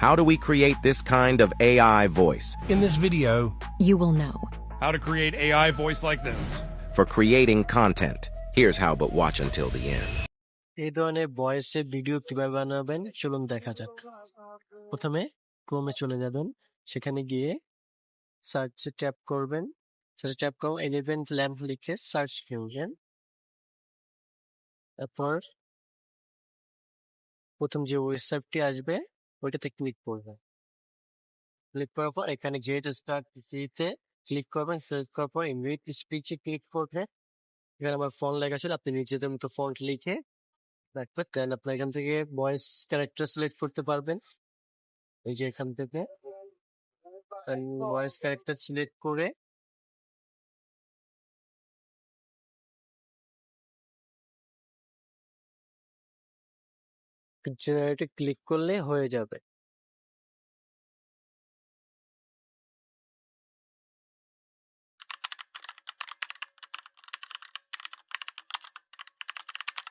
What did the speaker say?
How do we create this kind of AI voice? In this video, You will know. How to create AI voice like this. For creating content. Here's how, but watch until the end. এই ধরনের ভয়েসে video কিভাবে বানাবেন চলুন দেখা যাক। প্রথমে ক্রোমে চলে যাবেন, সেখানে গিয়ে সার্চে ট্যাপ করবেন, সার্চে ট্যাপ করুন এলিভেন্ট ল্যাম্প লিখে সার্চ করবেন। তারপর প্রথম যে ওয়েবসাইটটি আসবে ওইটাতে ক্লিক করবেন। ক্লিক করার পর এখানে গেট স্টার্ট সিতে ক্লিক করবেন, ক্লিক করার পর ইমিডিয়েট স্পিচে ক্লিক করবেন। এখানে আমার ফন্ট লেখা ছিল, আপনি নিজেদের মতো ফন্ট লিখে রাখবেন। দেন আপনি এখান থেকে ভয়েস ক্যারেক্টার সিলেক্ট করতে পারবেন। এই যে এখান থেকে ভয়েস ক্যারেক্টার সিলেক্ট করে জেনারেটে ক্লিক করলে হয়ে যাবে।